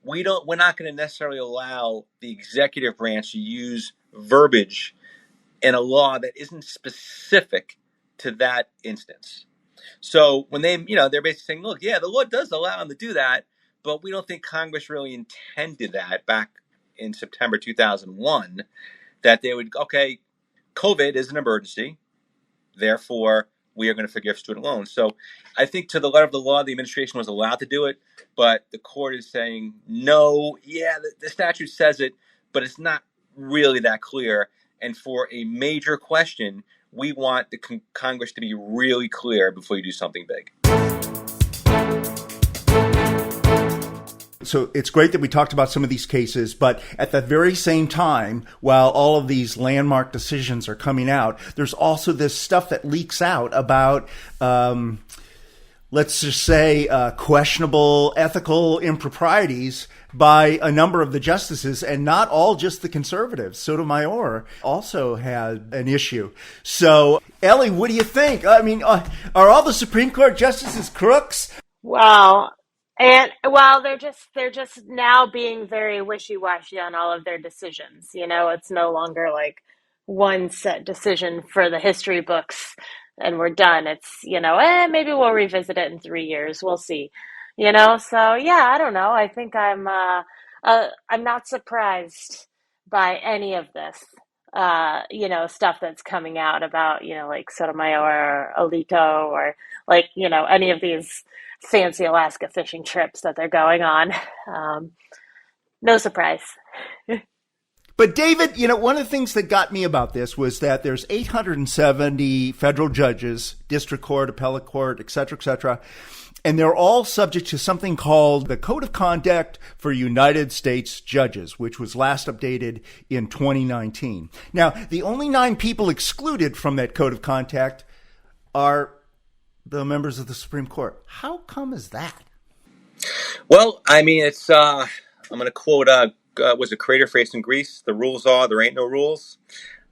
we're not going to necessarily allow the executive branch to use verbiage in a law that isn't specific to that instance. So when they're basically saying, look, yeah, the law does allow them to do that, but we don't think Congress really intended that back in September 2001, that they would, okay, COVID is an emergency, therefore we are going to forgive student loans. So I think to the letter of the law, the administration was allowed to do it, but the court is saying, no, yeah, the statute says it, but it's not really that clear. And for a major question, we want the Congress to be really clear before you do something big. So it's great that we talked about some of these cases, but at the very same time, while all of these landmark decisions are coming out, there's also this stuff that leaks out about, let's just say, questionable ethical improprieties by a number of the justices, and not all just the conservatives. Sotomayor also had an issue. So, Ellie, what do you think? I mean, are all the Supreme Court justices crooks? Wow. And they're just now being very wishy-washy on all of their decisions. It's no longer like one set decision for the history books and we're done. It's, maybe we'll revisit it in 3 years. We'll see. So yeah, I don't know. I think I'm not surprised by any of this, stuff that's coming out about, like Sotomayor or Alito or like, any of these fancy Alaska fishing trips that they're going on. No surprise. But David, one of the things that got me about this was that there's 870 federal judges, district court, appellate court, et cetera, and they're all subject to something called the Code of Conduct for United States Judges, which was last updated in 2019. Now, the only 9 people excluded from that Code of Conduct are the members of the Supreme Court. How come is that? Well, I mean, it's, I'm going to quote, was it Crater Face in Greece? The rules are, there ain't no rules.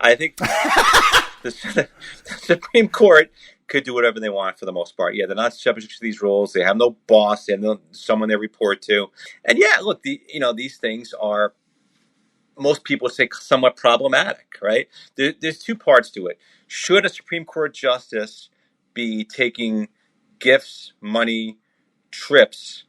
I think the Supreme Court could do whatever they want for the most part. Yeah, they're not subject to these rules. They have no boss. They have someone they report to. And yeah, look, these things are, most people say, somewhat problematic, right? There's 2 parts to it. Should a Supreme Court justice be taking gifts, money, trips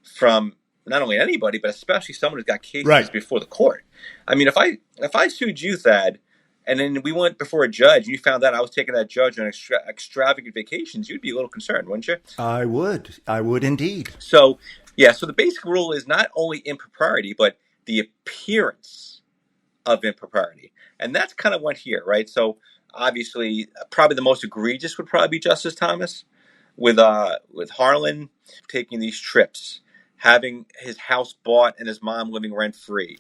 from not only anybody, but especially someone who's got cases before the court? I mean, if I sued you, Thad, and then we went before a judge, and you found out I was taking that judge on extravagant vacations, you'd be a little concerned, wouldn't you? I would indeed. So, yeah, so the basic rule is not only impropriety, but the appearance of impropriety. And that's kind of went here, right? So, obviously, probably the most egregious would probably be Justice Thomas with Harlan taking these trips, having his house bought and his mom living rent-free.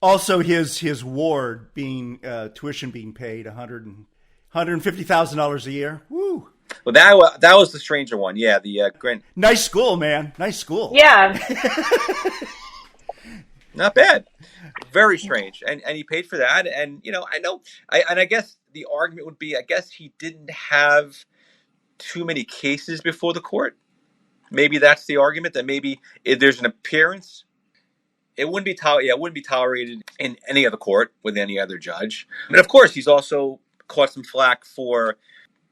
Also, his ward being tuition being paid $150,000 a year. Woo! Well, that was the stranger one. Yeah, the Grant. Nice school, man. Nice school. Yeah. Not bad. Very strange, and he paid for that. And I guess the argument would be, I guess he didn't have too many cases before the court. Maybe that's the argument, that maybe if there's an appearance. It wouldn't be tolerated in any other court with any other judge. And of course, he's also caught some flack for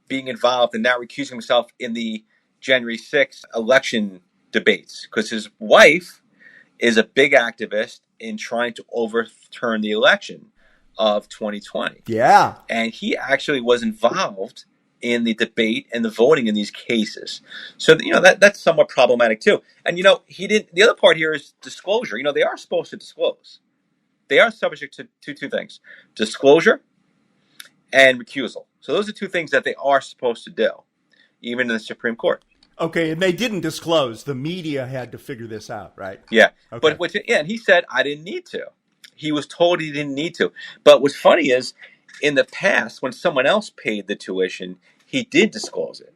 being involved and now recusing himself in the January 6th election debates, because his wife is a big activist in trying to overturn the election of 2020. Yeah. And he actually was involved in the debate and the voting in these cases. So, that's somewhat problematic too. And, he didn't, the other part here is disclosure. They are supposed to disclose. They are subject to 2 things: disclosure and recusal. So those are 2 things that they are supposed to do, even in the Supreme Court. Okay, and they didn't disclose. The media had to figure this out, right? Yeah. Okay. But and he said, I didn't need to. He was told he didn't need to. But what's funny is, in the past, when someone else paid the tuition, he did disclose it.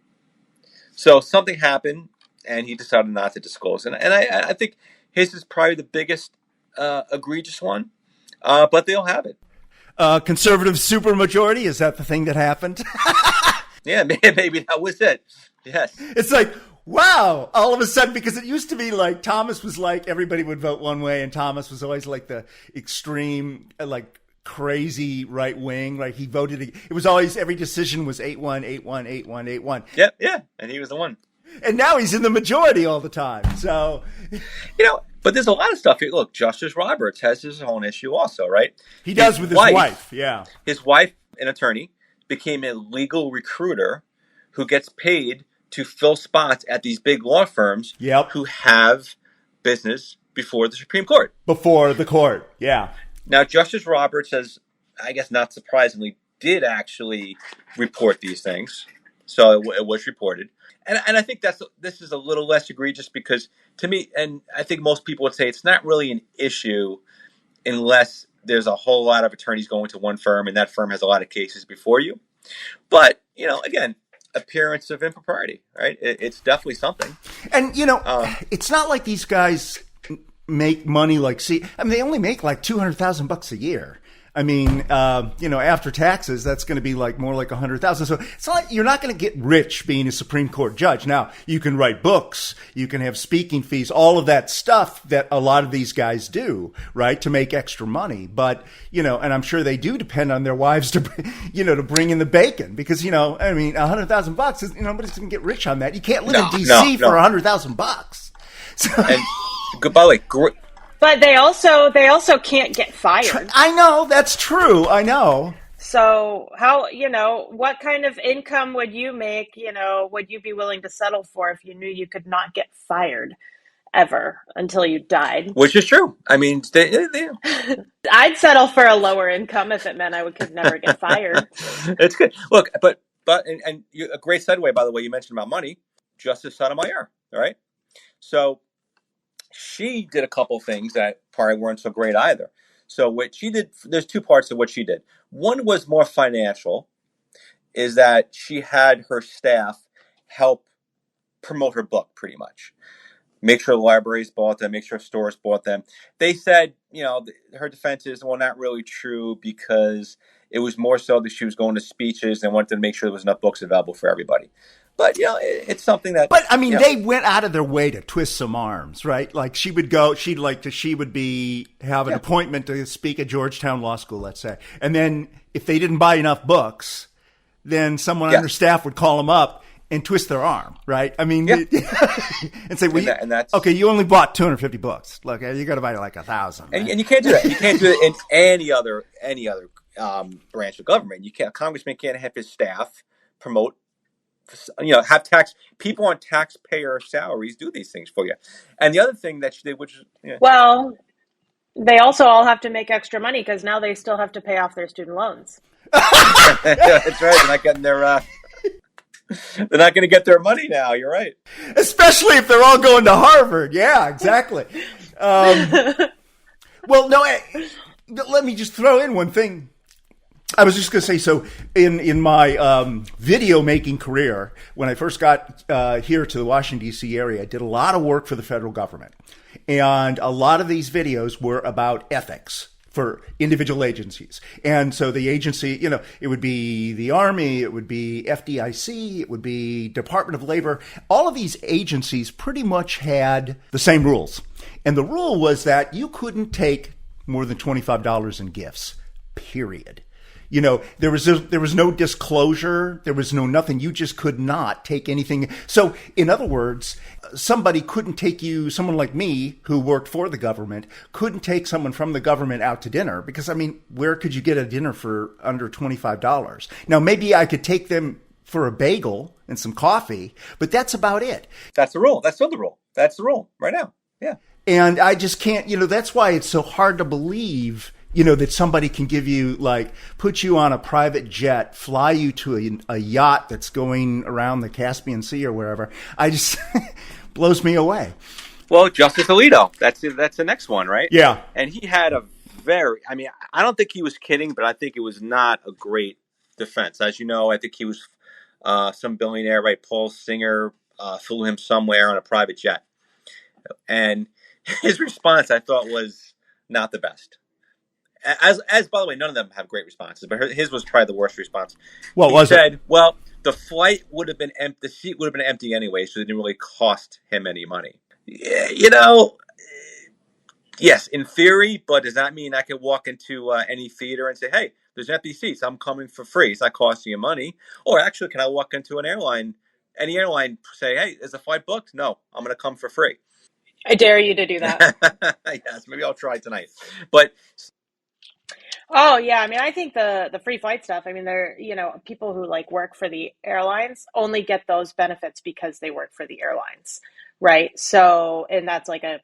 So something happened, and he decided not to disclose it. And I think his is probably the biggest egregious one, but they'll have it. Conservative supermajority, is that the thing that happened? Yeah, maybe that was it. Yes. It's like, wow, all of a sudden, because it used to be like Thomas was like, everybody would vote one way, and Thomas was always like the extreme, like, crazy right wing. Like, he voted, it was always, every decision was 8-1, 8-1, 8-1, 8-1. Yeah, and he was the one. And now he's in the majority all the time. So, but there's a lot of stuff here. Look, Justice Roberts has his own issue also, right? He does with his wife. Yeah. His wife, an attorney, became a legal recruiter who gets paid to fill spots at these big law firms who have business before the Supreme Court. Before the court, yeah. Now, Justice Roberts has, I guess not surprisingly, did actually report these things. So it was reported. And I think this is a little less egregious because, to me, and I think most people would say, it's not really an issue unless there's a whole lot of attorneys going to one firm and that firm has a lot of cases before you. But, again, appearance of impropriety, right? It's definitely something. And, it's not like these guys make money they only make like $200,000 a year. I mean, after taxes, that's going to be like more like 100,000. So it's not like you're not going to get rich being a Supreme Court judge. Now, you can write books, you can have speaking fees, all of that stuff that a lot of these guys do, right, to make extra money. But, and I'm sure they do depend on their wives to bring in the bacon because, $100,000 is, nobody's going to get rich on that. You can't live in D.C. for $100,000. So, and, by the way, but they also can't get fired. I know, that's true. I know. So how, what kind of income would you make, would you be willing to settle for if you knew you could not get fired? ever until you died. Which is true. I mean, I'd settle for a lower income if it meant I could never get fired. It's good. Look, but a great segue, by the way, you mentioned about money. Justice Sotomayor, all right? So she did a couple things that probably weren't so great either. So what she did, there's two parts of what she did. One was more financial, is that she had her staff help promote her book pretty much. Make sure the libraries bought them, make sure stores bought them. They said, her defense is, well, not really true, because it was more so that she was going to speeches and wanted to make sure there was enough books available for everybody. But, it's something that... But, I mean, they went out of their way to twist some arms, right? Like, she would have an appointment to speak at Georgetown Law School, let's say. And then if they didn't buy enough books, then someone on her staff would call them up and twist their arm, right? I mean, and say, well, okay, you only bought 250 books. Look, you got to buy like 1,000. And you can't do that. You can't do it in any other branch of government. You can't. A congressman can't have his staff promote. Have people on taxpayer salaries do these things for you. And the other thing that she did, which is well, they also all have to make extra money because now they still have to pay off their student loans. That's right. They're not getting their. They're not going to get their money now. You're right. Especially if they're all going to Harvard. Yeah, exactly. Well, no. Let me just throw in one thing. I was just going to say, so in my video making career, when I first got here to the Washington, D.C. area, I did a lot of work for the federal government. And a lot of these videos were about ethics for individual agencies. And so the agency, it would be the Army, it would be FDIC, it would be Department of Labor. All of these agencies pretty much had the same rules. And the rule was that you couldn't take more than $25 in gifts, period. There was no disclosure. There was no nothing. You just could not take anything. So, in other words, someone like me who worked for the government couldn't take someone from the government out to dinner because, I mean, where could you get a dinner for under $25? Now, maybe I could take them for a bagel and some coffee, but that's about it. That's the rule. That's still the rule. That's the rule right now. Yeah. And I just can't, that's why it's so hard to believe that somebody can give you, put you on a private jet, fly you to a yacht that's going around the Caspian Sea or wherever. I just, blows me away. Well, Justice Alito, that's the next one, right? Yeah. And he had I don't think he was kidding, but I think it was not a great defense. As you know, I think he was some billionaire, right? Paul Singer flew him somewhere on a private jet. And his response, I thought, was not the best. As by the way, none of them have great responses, but his was probably the worst response. He said, well, the flight would have been empty, the seat would have been empty anyway, so it didn't really cost him any money. Yeah, yes, in theory, but does that mean I could walk into any theater and say, hey, there's empty seats, I'm coming for free, it's not costing you money? Or actually, can I walk into any airline, say, hey, is the flight booked? No, I'm going to come for free. I dare you to do that. Yes, maybe I'll try tonight. But oh yeah, I mean, I think the free flight stuff, I mean, they're, people who work for the airlines only get those benefits because they work for the airlines, right? So, and that's like a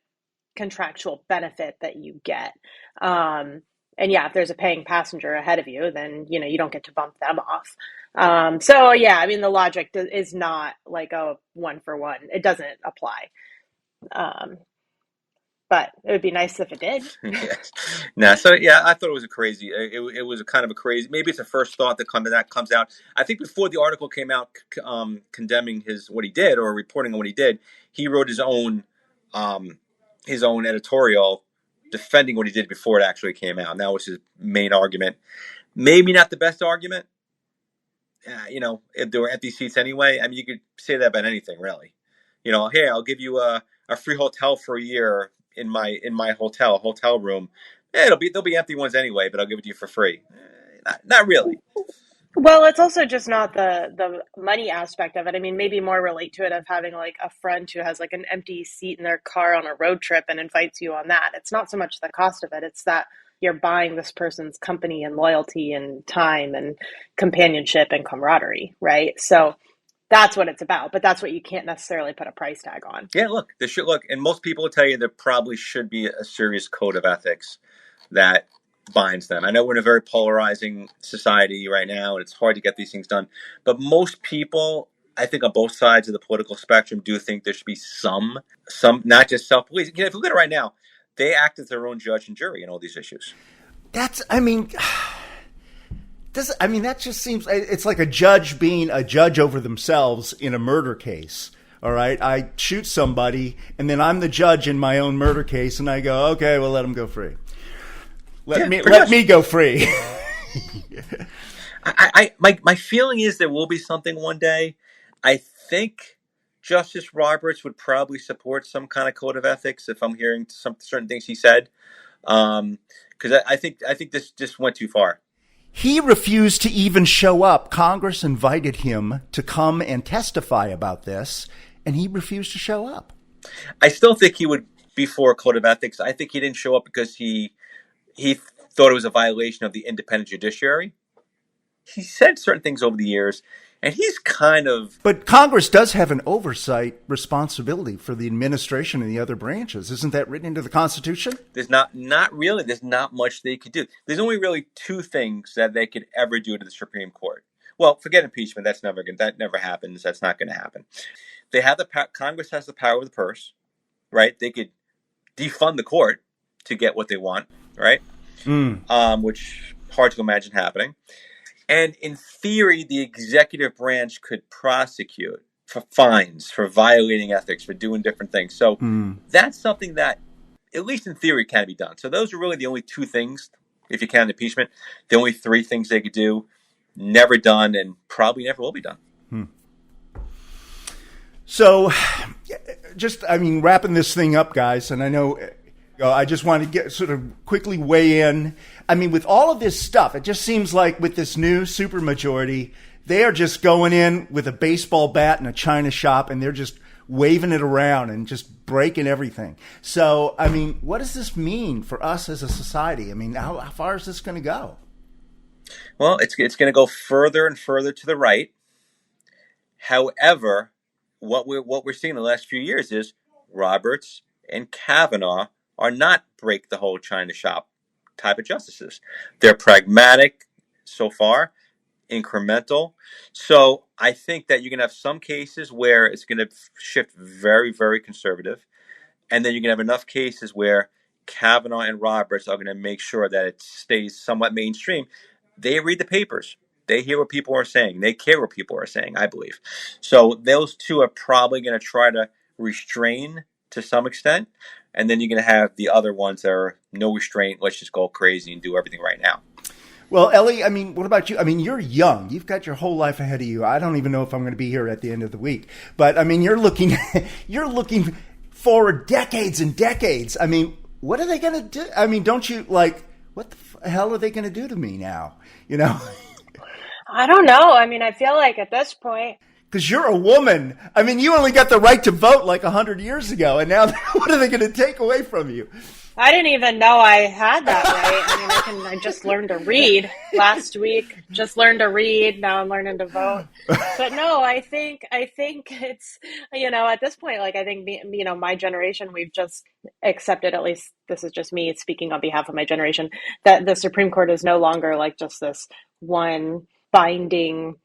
contractual benefit that you get. And yeah, if there's a paying passenger ahead of you, then, you don't get to bump them off. So yeah, I mean, the logic is not like a one for one. It doesn't apply. But it would be nice if it did. Yes. No, so yeah, I thought it was it was a kind of a crazy, maybe it's a first thought that comes out. I think before the article came out condemning what he did or reporting on what he did, he wrote his own editorial defending what he did before it actually came out. And that was his main argument. Maybe not the best argument. If there were empty seats anyway, I mean, you could say that about anything, really. Hey, I'll give you a free hotel for a year in my hotel room. There'll be empty ones anyway, but I'll give it to you for free. Not really. Well, it's also just not the money aspect of it. I mean, maybe more relate to it of having a friend who has an empty seat in their car on a road trip and invites you on that. It's not so much the cost of it. It's that you're buying this person's company and loyalty and time and companionship and camaraderie, right? So That's what it's about, but that's what you can't necessarily put a price tag on. Yeah, look, and most people will tell you there probably should be a serious code of ethics that binds them. I know we're in a very polarizing society right now, and it's hard to get these things done. But most people, I think, on both sides of the political spectrum, do think there should be some, not just self-police. If you look at it right now, they act as their own judge and jury in all these issues. That just seems, it's like a judge being a judge over themselves in a murder case. All right, I shoot somebody, and then I'm the judge in my own murder case, and I go, okay, well, let them go free. Let me go free. My feeling is there will be something one day. I think Justice Roberts would probably support some kind of code of ethics if I'm hearing some certain things he said, because I think this just went too far. He refused to even show up. Congress invited him to come and testify about this, and he refused to show up. I still think he would be for a code of ethics. I think he didn't show up because he thought it was a violation of the independent judiciary. He said certain things over the years, and he's kind of... But Congress does have an oversight responsibility for the administration and the other branches. Isn't that written into the Constitution? There's not really. There's not much they could do. There's only really two things that they could ever do to the Supreme Court. Well, forget impeachment. That never happens. That's not going to happen. They have Congress has the power of the purse, right? They could defund the court to get what they want, right? Which hard to imagine happening. And in theory, the executive branch could prosecute for fines, for violating ethics, for doing different things. So that's something that, at least in theory, can be done. So those are really the only two things, if you count impeachment, the only three things they could do, never done, and probably never will be done. So, wrapping this thing up, guys, and I know I just want to sort of quickly weigh in. I mean, with all of this stuff, it just seems like with this new supermajority, they are just going in with a baseball bat in a china shop, and they're just waving it around and just breaking everything. So, I mean, what does this mean for us as a society? I mean, how far is this going to go? Well, it's going to go further and further to the right. However, what we're seeing in the last few years is Roberts and Kavanaugh are not break the whole China shop type of justices. They're pragmatic so far, incremental. So I think that you're going to have some cases where it's going to shift very, very conservative. And then you're going to have enough cases where Kavanaugh and Roberts are going to make sure that it stays somewhat mainstream. They read the papers. They hear what people are saying. They care what people are saying, I believe. So those two are probably going to try to restrain to some extent. And then you're going to have the other ones that are no restraint. Let's just go crazy and do everything right now. Well, Ellie, I mean, what about you? I mean, you're young. You've got your whole life ahead of you. I don't even know if I'm going to be here at the end of the week. But, I mean, you're looking forward decades and decades. I mean, what are they going to do? I mean, don't you, like, what the hell are they going to do to me now? You know? I don't know. I mean, I feel like at this point... Because you're a woman. I mean, you only got the right to vote like 100 years ago, and now what are they going to take away from you? I didn't even know I had that right. I mean, I just learned to read last week. Just learned to read. Now I'm learning to vote. But no, I think it's, at this point, like, I think, my generation, we've just accepted, at least this is just me speaking on behalf of my generation, that the Supreme Court is no longer like just this one binding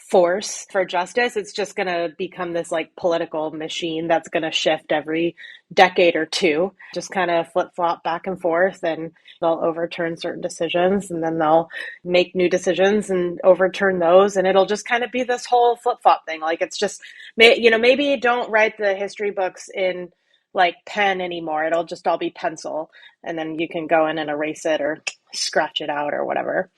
force for justice. It's just going to become this like political machine that's going to shift every decade or two, just kind of flip-flop back and forth, and they'll overturn certain decisions and then they'll make new decisions and overturn those, and it'll just kind of be this whole flip-flop thing. Like, it's just, maybe don't write the history books in like pen anymore. It'll just all be pencil, and then you can go in and erase it or scratch it out or whatever.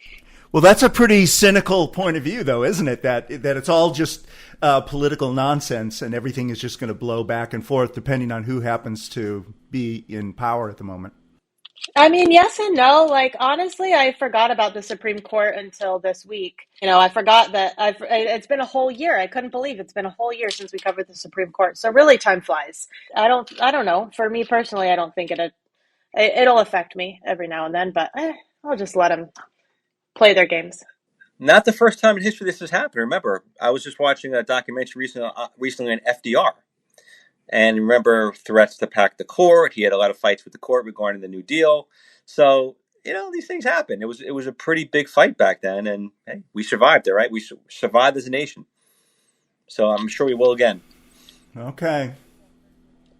Well, that's a pretty cynical point of view, though, isn't it? That it's all just political nonsense, and everything is just going to blow back and forth depending on who happens to be in power at the moment. I mean, yes and no. Like, honestly, I forgot about the Supreme Court until this week. I forgot that it's been a whole year. I couldn't believe it's been a whole year since we covered the Supreme Court. So really, time flies. I don't know. For me personally, I don't think it'll affect me every now and then, but I'll just let them play their games. Not the first time in history this has happened. Remember, I was just watching a documentary recently on FDR. And remember threats to pack the court. He had a lot of fights with the court regarding the New Deal. So, these things happen. It was a pretty big fight back then. And hey, we survived it, right? We survived as a nation. So I'm sure we will again. Okay.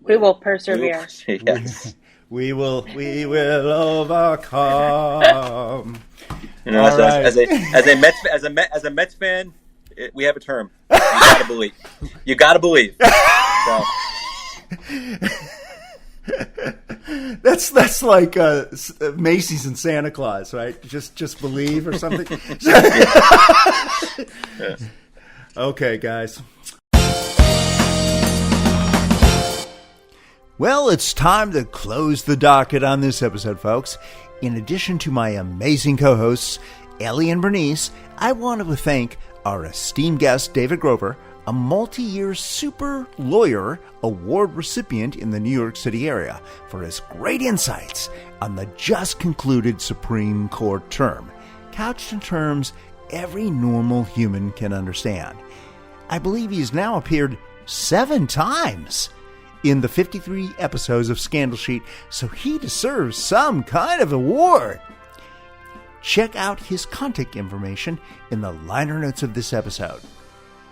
We will persevere. Yes. We will overcome. As a Mets fan, we have a term. You gotta believe. You gotta believe. So. That's like Macy's and Santa Claus, right? Just believe or something. Yes. Okay, guys. Well, it's time to close the docket on this episode, folks. In addition to my amazing co-hosts, Ellie and Bernice, I want to thank our esteemed guest, David Grover, a multi-year super lawyer award recipient in the New York City area, for his great insights on the just concluded Supreme Court term, couched in terms every normal human can understand. I believe he's now appeared 7 times in the 53 episodes of Scandel Sheet, so he deserves some kind of award. Check out his contact information in the liner notes of this episode.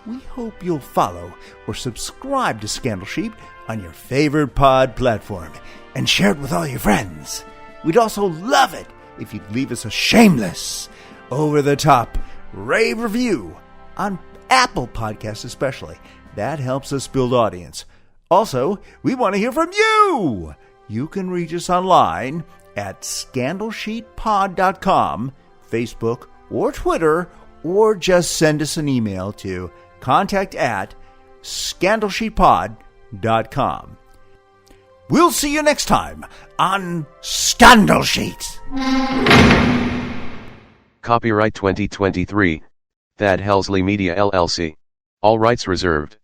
We hope you'll follow or subscribe to Scandel Sheet on your favorite pod platform and share it with all your friends. We'd also love it if you'd leave us a shameless, over-the-top rave review on Apple Podcasts especially. That helps us build audience. Also, we want to hear from you. You can reach us online at scandalsheetpod.com, Facebook, or Twitter, or just send us an email to contact@scandalsheetpod.com. We'll see you next time on Scandel Sheet. Copyright 2023. Thad Helsley Media LLC. All rights reserved.